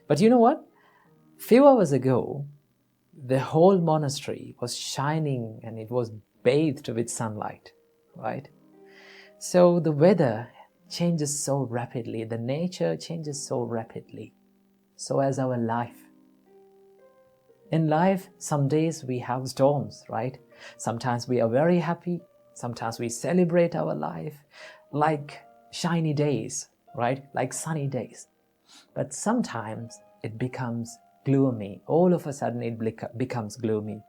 But you know what? Few hours ago, the whole monastery was shining and it was bathed with sunlight, right? So the weather changes so rapidly, the nature changes so rapidly. So as our life. In life, some days we have storms, right? Sometimes we are very happy, sometimes we celebrate our life like shiny days, right? Like sunny days. But sometimes it becomes gloomy. All of a sudden it becomes gloomy.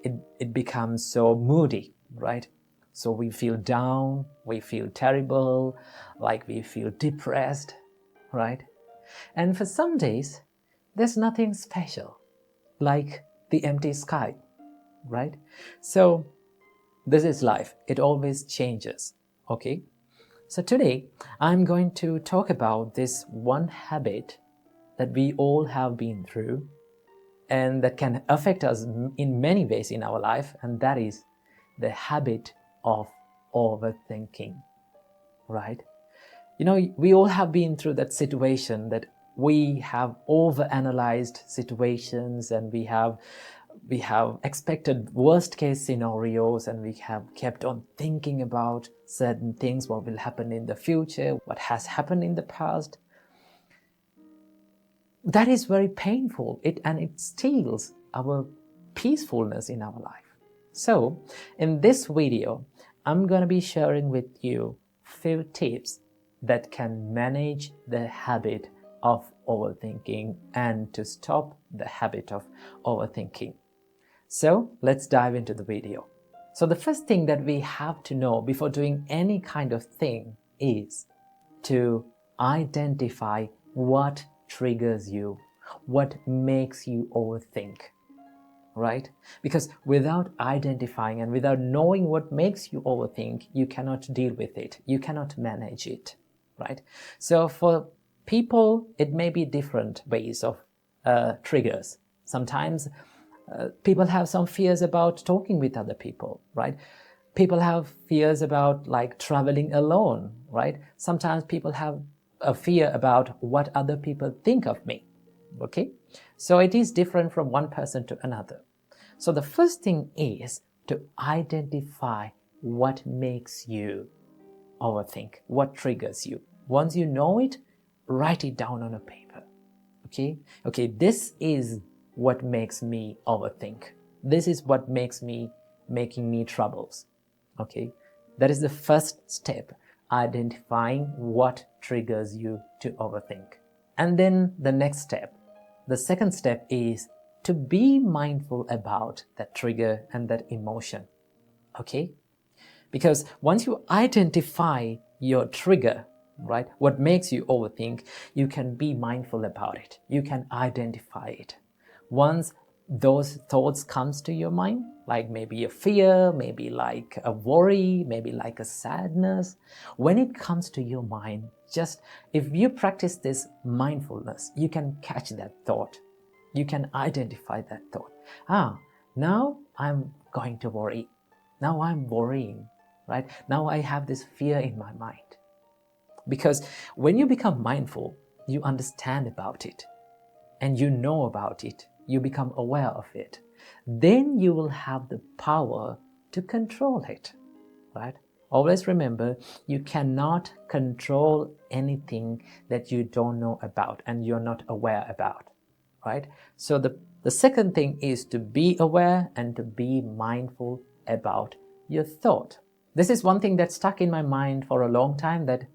It becomes so moody, right? So we feel down, we feel terrible, like we feel depressed, right? And for some days, there's nothing special, like the empty sky, right? So this is life. It always changes, okay? So today, I'm going to talk about this one habit that we all have been through and that can affect us in many ways in our life, and that is the habit of overthinking, right? You know, we all have been through that situation that we have overanalyzed situations and we have expected worst case scenarios and we have kept on thinking about certain things, what will happen in the future, what has happened in the past. That is very painful, and it steals our peacefulness in our life. So in this video, I'm going to be sharing with you few tips that can manage the habit of overthinking and to stop the habit of overthinking. So let's dive into the video. So the first thing that we have to know before doing any kind of thing is to identify what triggers you, what makes you overthink, right? Because without identifying and without knowing what makes you overthink, you cannot deal with it, you cannot manage it, right? So for people, it may be different ways of triggers. Sometimes people have some fears about talking with other people, right? People have fears about like traveling alone, right? Sometimes people have a fear about what other people think of me, okay? So it is different from one person to another. So the first thing is to identify what makes you overthink, what triggers you. Once you know it, write it down on a paper, okay? Okay, this is what makes me overthink. This is what making me troubles, okay? That is the first step, identifying what triggers you to overthink. And then the next step, the second step is to be mindful about that trigger and that emotion, okay? Because once you identify your trigger, right, what makes you overthink, you can be mindful about it. You can identify it. Once those thoughts comes to your mind, like maybe a fear, maybe like a worry, maybe like a sadness, when it comes to your mind, just if you practice this mindfulness, you can catch that thought. You can identify that thought. Now I'm going to worry. Now I'm worrying, right? Now I have this fear in my mind. Because when you become mindful, you understand about it and you know about it. You become aware of it. Then you will have the power to control it, right? Always remember, you cannot control anything that you don't know about and you're not aware about, right? So the second thing is to be aware and to be mindful about your thought. This is one thing that stuck in my mind for a long time, that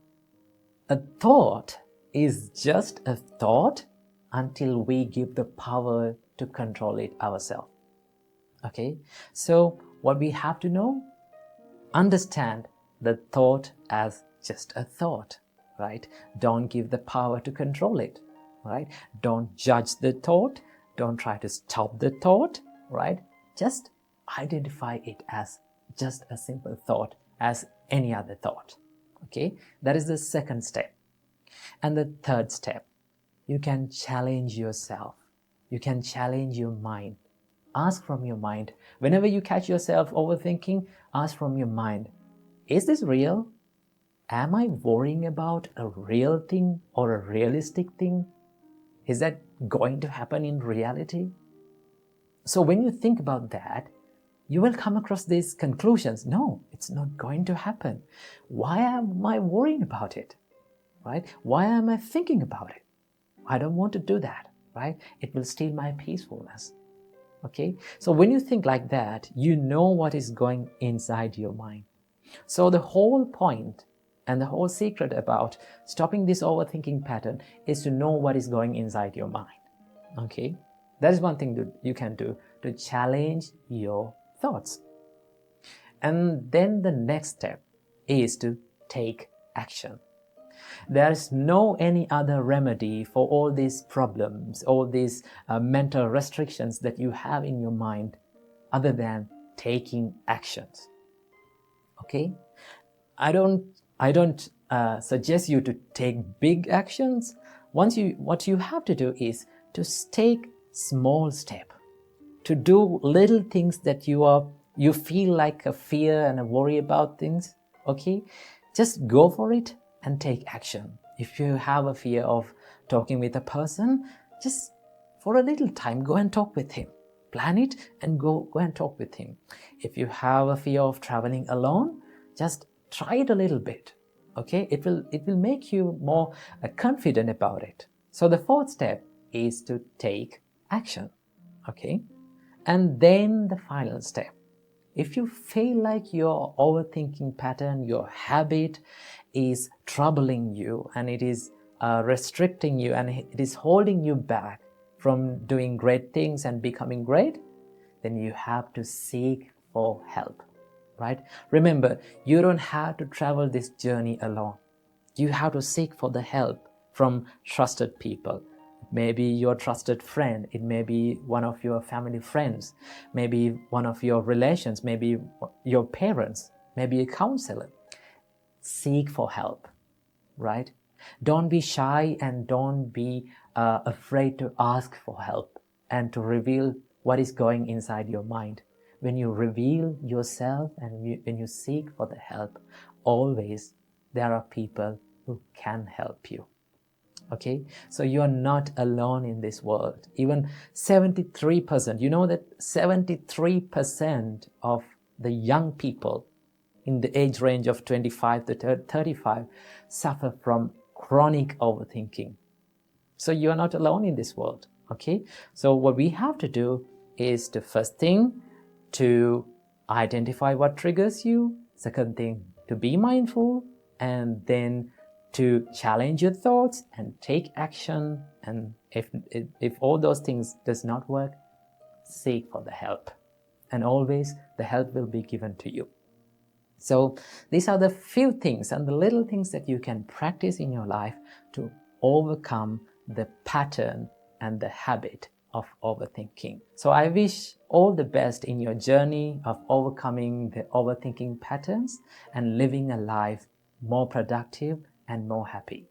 a thought is just a thought until we give the power to control it ourselves. Okay? So what we have to know, understand the thought as just a thought, right? Don't give the power to control it, right? Don't judge the thought. Don't try to stop the thought, right? Just identify it as just a simple thought, as any other thought. Okay? That is the second step. And the third step, you can challenge yourself. You can challenge your mind. Ask from your mind. Whenever you catch yourself overthinking, ask from your mind, is this real? Am I worrying about a real thing or a realistic thing? Is that going to happen in reality? So when you think about that, you will come across these conclusions. No, it's not going to happen. Why am I worrying about it? Right? Why am I thinking about it? I don't want to do that, right? It will steal my peacefulness. Okay? So when you think like that, you know what is going inside your mind. So the whole point and the whole secret about stopping this overthinking pattern is to know what is going inside your mind. Okay? That is one thing that you can do to challenge your thoughts. And then the next step is to take action. There is no any other remedy for all these problems, all these mental restrictions that you have in your mind other than taking actions. Okay? I don't suggest you to take big actions. What you have to do is to take small step, to do little things that you feel like a fear and a worry about things. Okay, just go for it and take action. If you have a fear of talking with a person, just for a little time go and talk with him. Plan it and go and talk with him. If you have a fear of traveling alone, just try it a little bit. Okay, it will make you more confident about it. So the fourth step is to take action. Okay, and then the final step. If you feel like your overthinking pattern, your habit is troubling you and it is restricting you and it is holding you back from doing great things and becoming great, then you have to seek for help, right? Remember, you don't have to travel this journey alone. You have to seek for the help from trusted people. Maybe your trusted friend, it may be one of your family friends, maybe one of your relations, maybe your parents, maybe a counselor. Seek for help, right? Don't be shy and don't be afraid to ask for help and to reveal what is going inside your mind. When you reveal yourself and when you seek for the help, always there are people who can help you. Okay, so you are not alone in this world. Even 73%, you know that 73% of the young people in the age range of 25 to 35 suffer from chronic overthinking. So you are not alone in this world. Okay, so what we have to do is to first thing to identify what triggers you, second thing to be mindful, and then to challenge your thoughts and take action. And if all those things does not work, seek for the help, and always the help will be given to you. So these are the few things and the little things that you can practice in your life to overcome the pattern and the habit of overthinking. So I wish all the best in your journey of overcoming the overthinking patterns and living a life more productive and more happy.